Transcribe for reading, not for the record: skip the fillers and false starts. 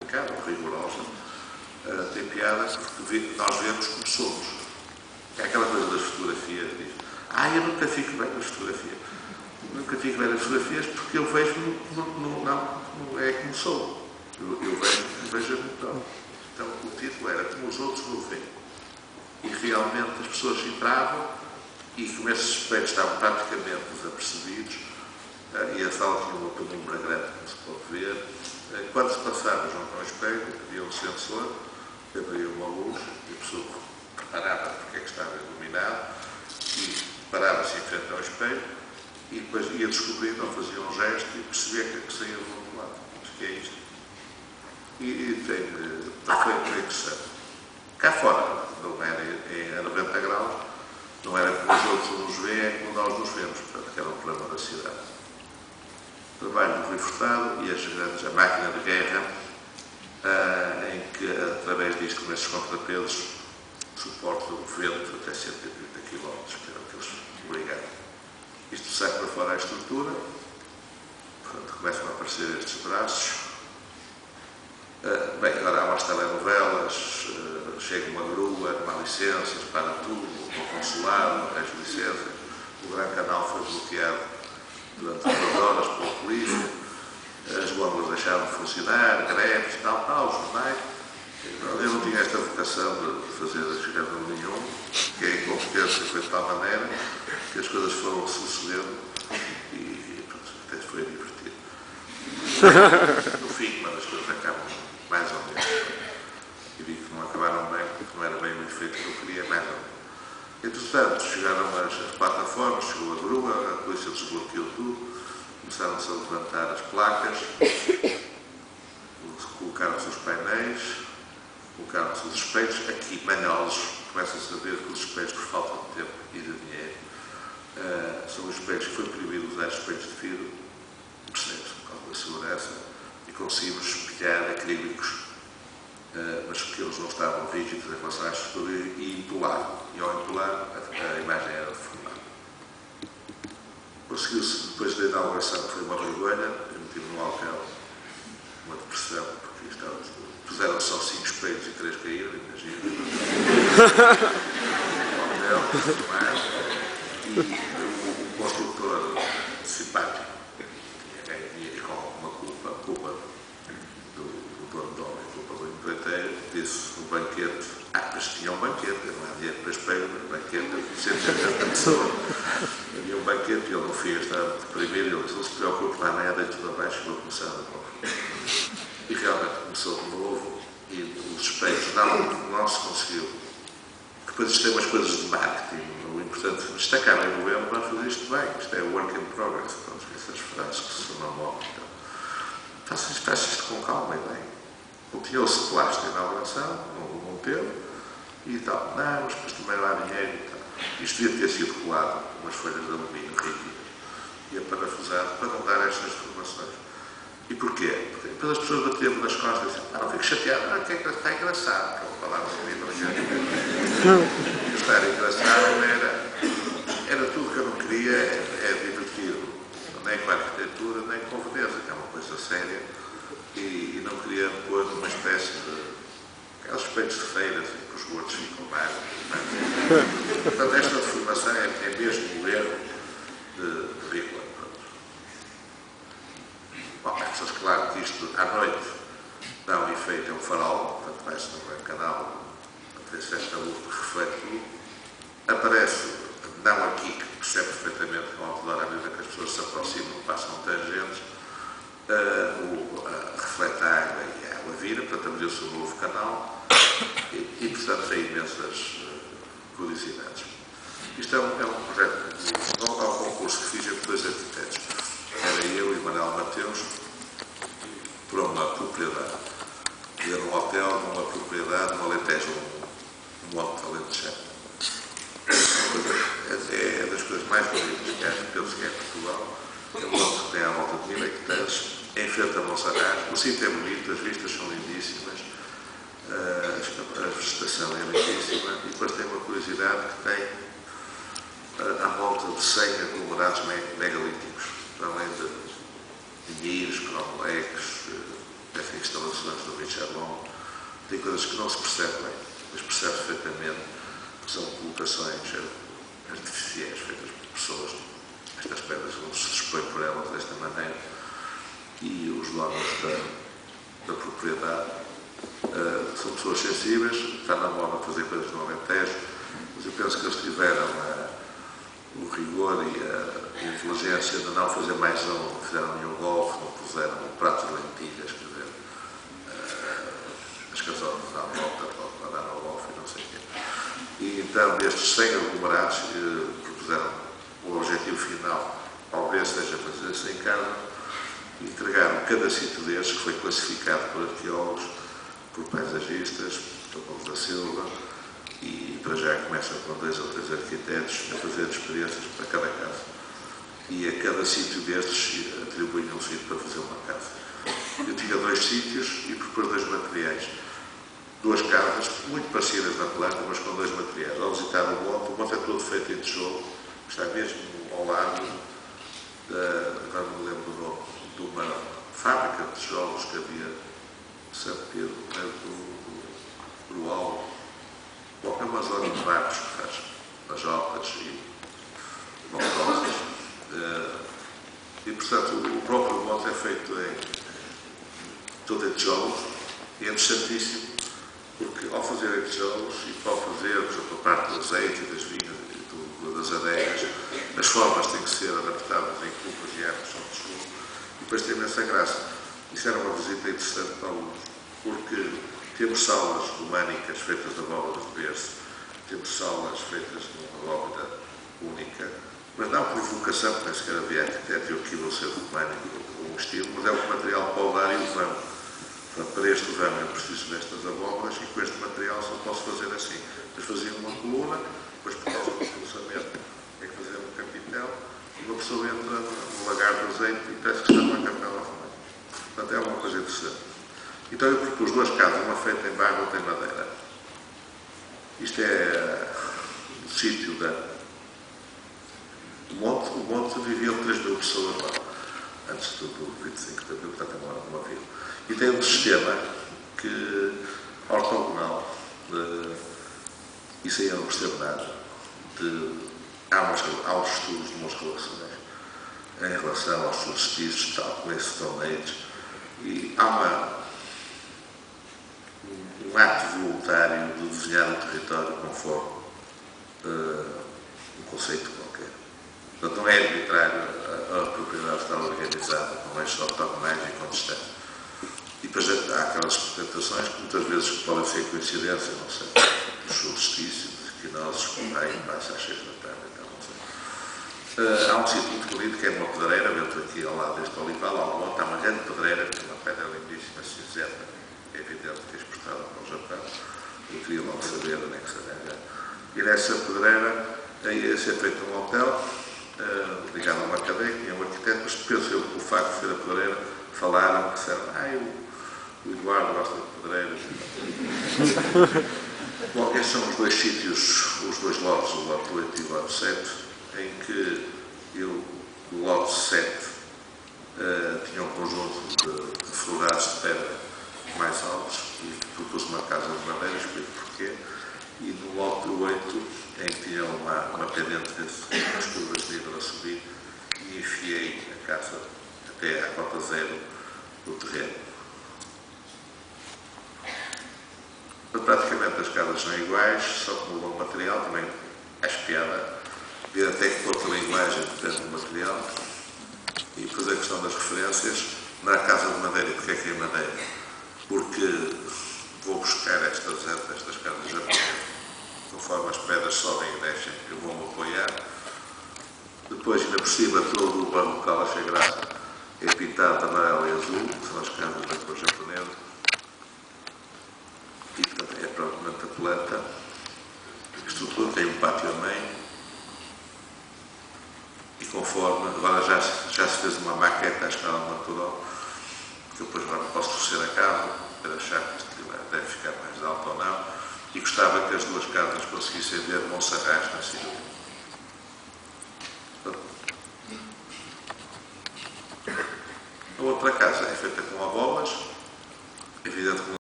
complicada, rigorosa, tem piada porque nós vemos como somos. É aquela coisa das fotografias, diz, eu nunca fico bem nas fotografias. Nunca fico bem nas fotografias porque eu vejo-me, não é como sou. Eu vejo-me então. Então o título era Como os Outros me veem. E realmente as pessoas entravam e como esses suspeitos estavam praticamente desapercebidos, e a sala tinha uma penumbra grande, como se pode ver, quando se passava junto ao espelho, havia um sensor, abria uma luz, e a pessoa preparava porque é que estava iluminado, e parava-se em frente ao espelho, e depois ia descobrindo, ou fazia um gesto, e percebia que saía do outro lado. Mas que é isto? E foi interessante. Cá fora, não era a 90 graus, não era como os outros nos veem, é como nós nos vemos, portanto, que era um problema da cidade. O trabalho do Rui Furtado e a máquina de guerra, em que, através disto, com esses contrapesos, suporta o vento até 130 km, que era o que eles obrigaram. Isto sai para fora a estrutura, portanto, começam a aparecer estes braços. Agora há umas telenovelas, chega uma grua, não há licenças, para tudo, o consulado, não tens licenças. O Gran Canal foi bloqueado durante 2 horas pela polícia, as bombas deixaram de funcionar, greves, tal, os jornais. Eu não tinha esta vocação de fazer escândalo nenhum, que a incompetência foi de tal maneira que as coisas foram sucedendo e pronto, até foi divertido. No fim, quando as coisas acabam mais ou menos, e vi que não acabaram bem, porque não era bem o efeito que eu queria, mais ou menos. Entretanto, chegaram as plataformas, chegou a grua, a polícia desbloqueou tudo, começaram-se a levantar as placas, colocaram-se os painéis, colocaram-se os espelhos, aqui, manhosos, começa-se a ver que os espelhos, por falta de tempo e de dinheiro, são os espelhos que foi proibido usar espelhos de vidro, percebe-se, por causa da segurança, e conseguimos espelhar acrílicos, mas porque eles não estavam rígidos em relação à estrutura e empolar. E ao empolar, a imagem era deformada. Conseguiu-se, depois da inauguração, que foi uma vergonha, eu meti no hotel uma depressão, porque puseram só 5 espelhos e 3 caíram, imagina. No hotel, e o construtor simpático, e com alguma culpa do dono do homem, culpa do empreiteiro, disse no banquete, mas tinha um banquete, não há dinheiro para espelho, mas um banquete, 180 pessoas. Havia um banquete e ele no fim estava deprimido, ele disse, não se preocupe, lá nada, e tudo abaixo, vou começar de novo. E realmente começou de novo, e os espelhos não se conseguiu. Depois isto tem umas coisas de marketing, o importante é destacar em novembro, vamos fazer isto bem, isto é work in progress, pronto, essas frases que se não morrem. Então, faça isto com calma e bem. Copiou-se de plástico na inauguração, não teve, e tal, não, mas depois também lá dinheiro e tal. Isto devia ter sido colado com umas folhas de alumínio rígidas e aparafusado para não dar estas informações. E porquê? Porque depois as pessoas batiam nas costas e diziam, não fico chateado, que está engraçado, que eu falava comigo no dia. Estar engraçado era tudo que eu não queria, é divertido. Nem com a arquitetura, nem com Veneza, que é uma coisa séria, e não queria pôr uma espécie de aqueles espelhos de feira, assim, que os gordos ficam mais. Portanto, esta deformação é mesmo o erro de Rigla. Bom, é claro que isto, à noite, dá um efeito, é um farol, portanto, vai-se no Gran Canal, tem certa luz que reflete tudo. Aparece, não aqui, que percebe perfeitamente com a outdoor, à medida que as pessoas se aproximam, passam tangentes, reflete a água e a água vira, portanto, abriu-se um novo canal e portanto, tem imensas curiosidades. Isto é um projeto, não há um concurso que fiz entre 2 arquitetos. Era eu e Manuel Mateus, para uma propriedade. Ia num hotel, numa propriedade, no Alentejo, um monte alentejano. É das coisas mais bonitas que acho, penso que é Portugal. É um monte que tem à volta de 1000 hectares, em frente a Monsaraz. O sítio é bonito, as vistas são lindíssimas, a vegetação é lindíssima, e depois tem uma curiosidade que tem à volta de 100 aglomerados megalíticos, para além de minheiros, cromoleques, instalações do Richard lixar longo, tem coisas que não se percebem, mas percebe perfeitamente que são colocações artificiais feitas por pessoas. Estas pedras não se dispõem por elas desta maneira e os donos da propriedade são pessoas sensíveis, está na moda fazer coisas no Alentejo, mas eu penso que eles tiveram o rigor e a inteligência de não fazer mais não fizeram nenhum golfe, não puseram um prato de lentilhas, quer dizer, as casonas à volta para dar ao golfe e não sei o quê. E então, destes 100 aglomerados, propuseram o objetivo final, talvez seja fazer-se em casa, entregaram cada sítio destes, que foi classificado por arqueólogos, por paisagistas, por Paulo da Silva, e para já começam com 2 ou 3 arquitetos a fazer experiências para cada casa. E a cada sítio destes atribuíam um sítio para fazer uma casa. Eu tinha 2 sítios e propus 2 materiais. 2 casas muito parecidas na planta, mas com 2 materiais. Ao visitar o monte é todo feito em tijolo, está mesmo ao lado agora não me lembro do nome, de uma fábrica de tijolos que havia em São Pedro, do Grual, é uma zona de barcos que faz lajotas e montosas. E, portanto, o próprio monte é feito todo em tijolos e é interessantíssimo, porque ao fazer em tijolos e para fazer, por exemplo, a parte do azeite e das vinhas e das adegas, as formas têm que ser adaptadas em culpas e árvores são de tijolo e depois tem essa graça. Isso era uma visita interessante para alunos, porque temos salas românicas feitas de abóboras de berço, temos salas feitas de uma abóbora única, mas não por vocação, porque nem sequer havia arquiteto, eu quis ser românico ou um estilo, mas é o material para o dar e o vão. Portanto, para este vão eu preciso destas abóboras e com este material só posso fazer assim. Depois fazia uma coluna, depois por causa do processamento é que fazia um capitel e uma pessoa entra no lagar do azeite e parece que está numa capela românica. Portanto, é uma coisa interessante. Então eu propus 2 casas, uma feita em barro e outra em madeira. Isto é o sítio o monte viviam 3.000 pessoas lá, antes do 25 de abril, portanto é uma vila. E tem um sistema ortogonal, isso aí eu não percebo nada, há uns estudos de umas relações em relação aos solstícios, tal como esse Stone Age, e há um ato voluntário de desenhar o território conforme um conceito qualquer. Portanto, não é arbitrário, a propriedade está organizada com eixos ortogonais e com distância. E depois há aquelas representações que muitas vezes podem ser coincidência, não sei, dos solstícios, dos equinócios, como aí passa às 6 da tarde, então não sei. Há um sítio muito bonito que é uma pedreira, dentro aqui ao lado deste olival, ao monte, há uma grande pedreira, com uma pedra lindíssima, cinzenta, é evidente que é exportada para o Japão. Eu queria logo saber onde é que se arranja. E nessa pedreira ia ser feito um hotel, ligado a uma cadeia, que tinha um arquiteto, mas penso eu que o facto de ser a pedreira, falaram que disseram, o Eduardo gosta de pedreiras. Bom, estes são os 2 sítios, os 2 lotes, o lote 8 e o lote 7, em que o lote 7 tinha um conjunto de florados de pedra mais altos e propus uma casa de madeira, explico porquê, e no lote 8, em que tinha uma pendente de umas curvas de nível a subir, e enfiei a casa até à cota 0 do terreno. Mas, praticamente as casas são iguais, só que mudam o material, também acho piada ver até que pouca linguagem depende do material e fazer a questão das referências. Na casa de madeira, porque é que é madeira? Porque vou buscar estas casas japonesas, conforme as pedras sobem e descem, eu vou-me apoiar. Depois, ainda por cima, todo o barrocal, achei graça, é pintado de amarelo e azul, que são as casas da cor japonesa. E, portanto, é propriamente a planta. Isto tudo tem um pátio a meio. E conforme, agora já se fez uma maqueta à escala natural, que eu depois agora posso torcer a casa, para achar que isto deve ficar mais alto ou não, e gostava que as 2 casas conseguissem ver Monserrat na cidade. A outra casa é feita com abóbora,